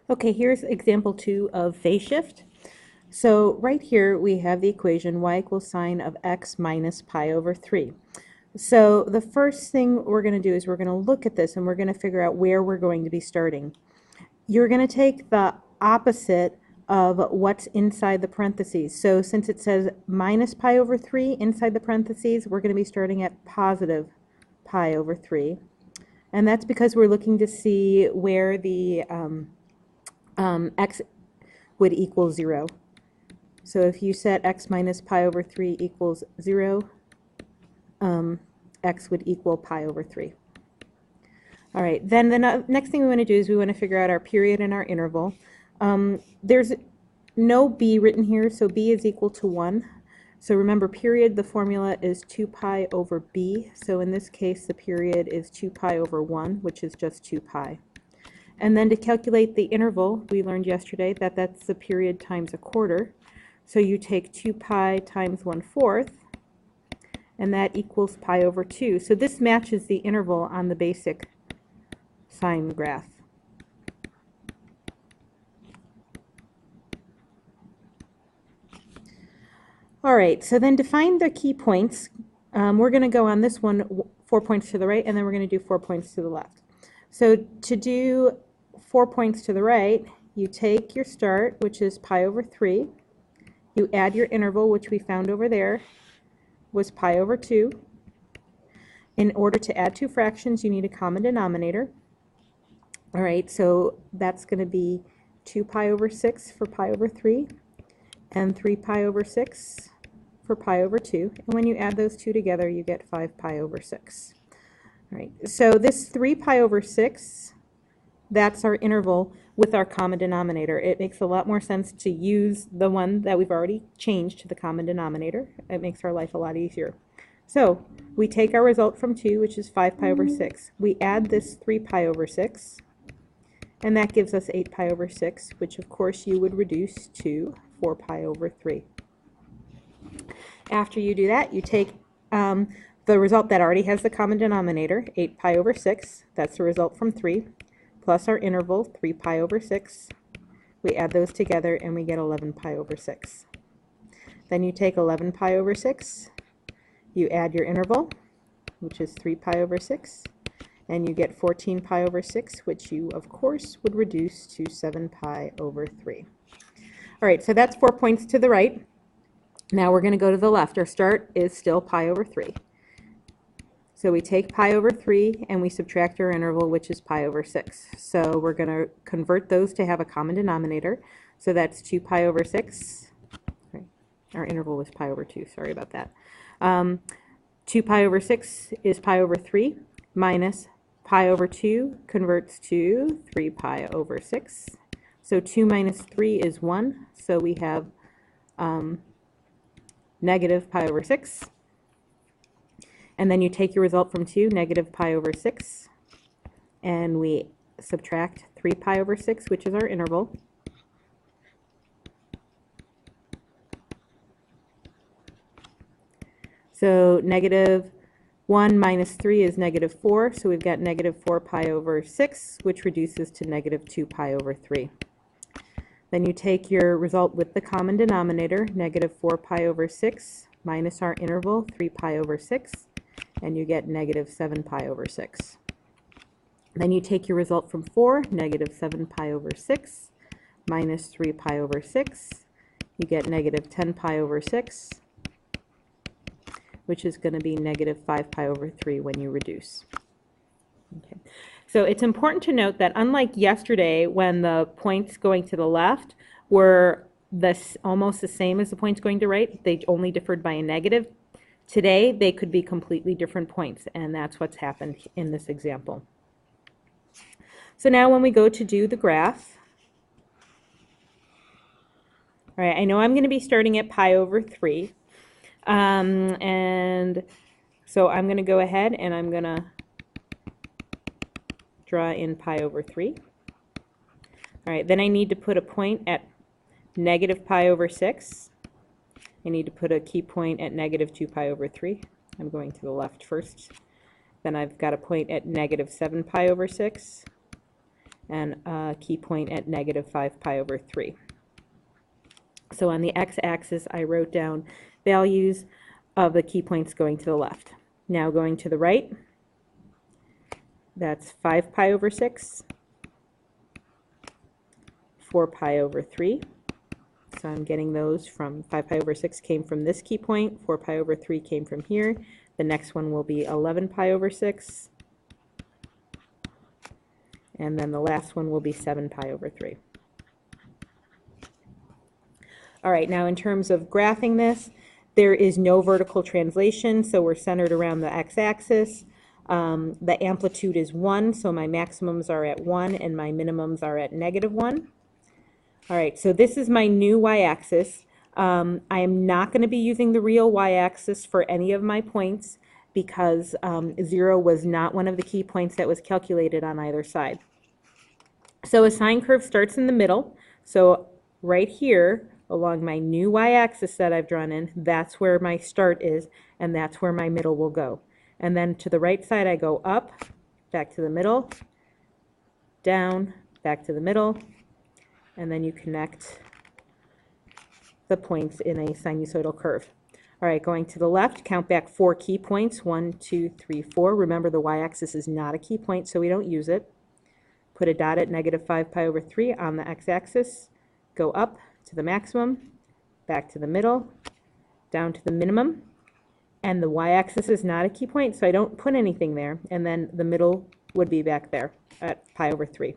Okay, here's example 2 of phase shift. So right here we have the equation y equals sine of x minus pi over 3. So the first thing we're going to do is we're going to look at this and we're going to figure out where we're going to be starting. You're going to take the opposite of what's inside the parentheses. So since it says minus pi over 3 inside the parentheses, we're going to be starting at positive pi over 3. And that's because we're looking to see where the x would equal 0. So if you set x minus pi over 3 equals 0, x would equal pi over 3. All right, then the next thing we want to do is we want to figure out our period and our interval. There's no b written here, so b is equal to 1. So remember, period, the formula is 2 pi over b. So in this case, the period is 2 pi over 1, which is just 2 pi. And then to calculate the interval, we learned yesterday that that's the period times a quarter. So you take 2 pi times 1/4, and that equals pi over 2. So this matches the interval on the basic sine graph. All right, so then to find the key points, we're going to go on this one 4 points to the right, and then we're going to do 4 points to the left. So to do 4 points to the right, you take your start, which is pi over 3. You add your interval, which we found over there was pi over 2. In order to add two fractions, you need a common denominator. All right, so that's going to be 2 pi over 6 for pi over 3 and 3 pi over 6 for pi over 2. And when you add those two together, you get 5 pi over 6. All right, so this 3 pi over 6, that's our interval with our common denominator. It makes a lot more sense to use the one that we've already changed to the common denominator. It makes our life a lot easier. So we take our result from 2, which is 5 pi over 6. We add this 3 pi over 6, and that gives us 8 pi over 6, which of course you would reduce to 4 pi over 3. After you do that, you take the result that already has the common denominator, 8 pi over 6, that's the result from 3, plus our interval, 3 pi over 6. We add those together and we get 11 pi over 6. Then you take 11 pi over 6, you add your interval, which is 3 pi over 6, and you get 14 pi over 6, which you, of course, would reduce to 7 pi over 3. All right, so that's 4 points to the right. Now we're going to go to the left. Our start is still pi over 3. So we take pi over 3 and we subtract our interval, which is pi over 6. So we're going to convert those to have a common denominator. So that's 2 pi over 6. Our interval was pi over 2. Sorry about that. 2 pi over 6 is pi over 3 minus pi over 2 converts to 3 pi over 6. So 2 minus 3 is 1. So we have negative pi over 6. And then you take your result from 2, negative pi over 6, and we subtract 3 pi over 6, which is our interval. So negative 1 minus 3 is negative 4, so we've got negative 4 pi over 6, which reduces to negative 2 pi over 3. Then you take your result with the common denominator, negative 4 pi over 6, minus our interval, 3 pi over 6, and you get negative 7 pi over 6. Then you take your result from 4, negative 7 pi over 6, minus 3 pi over 6. You get negative 10 pi over 6, which is going to be negative 5 pi over 3 when you reduce. Okay. So it's important to note that unlike yesterday when the points going to the left were almost the same as the points going to right, they only differed by a negative. Today they could be completely different points, and that's what's happened in this example. So now when we go to do the graph, all right, I know I'm going to be starting at pi over 3. And so I'm going to go ahead and I'm going to draw in pi over 3. All right, then I need to put a point at negative pi over 6. I need to put a key point at negative 2 pi over 3. I'm going to the left first. Then I've got a point at negative 7 pi over 6. and a key point at negative 5 pi over 3. So on the x-axis, I wrote down values of the key points going to the left. Now going to the right, that's 5 pi over 6, 4 pi over 3. So I'm getting those from 5 pi over 6 came from this key point, 4 pi over 3 came from here. The next one will be 11 pi over 6. And then the last one will be 7 pi over 3. All right, now in terms of graphing this, there is no vertical translation, so we're centered around the x-axis. The amplitude is 1, so my maximums are at 1 and my minimums are at negative 1. All right, so this is my new y-axis. I am not going to be using the real y-axis for any of my points because 0 was not one of the key points that was calculated on either side. So a sine curve starts in the middle. So right here, along my new y-axis that I've drawn in, that's where my start is, and that's where my middle will go. And then to the right side, I go up, back to the middle, down, back to the middle, and then you connect the points in a sinusoidal curve. All right, going to the left, count back 4 key points, 1, 2, 3, 4. Remember, the y-axis is not a key point, so we don't use it. Put a dot at negative 5 pi over 3 on the x-axis, go up to the maximum, back to the middle, down to the minimum, and the y-axis is not a key point, so I don't put anything there, and then the middle would be back there at pi over 3.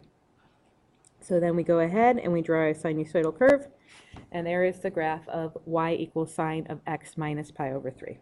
So then we go ahead and we draw a sinusoidal curve, and there is the graph of y equals sine of x minus pi over 3.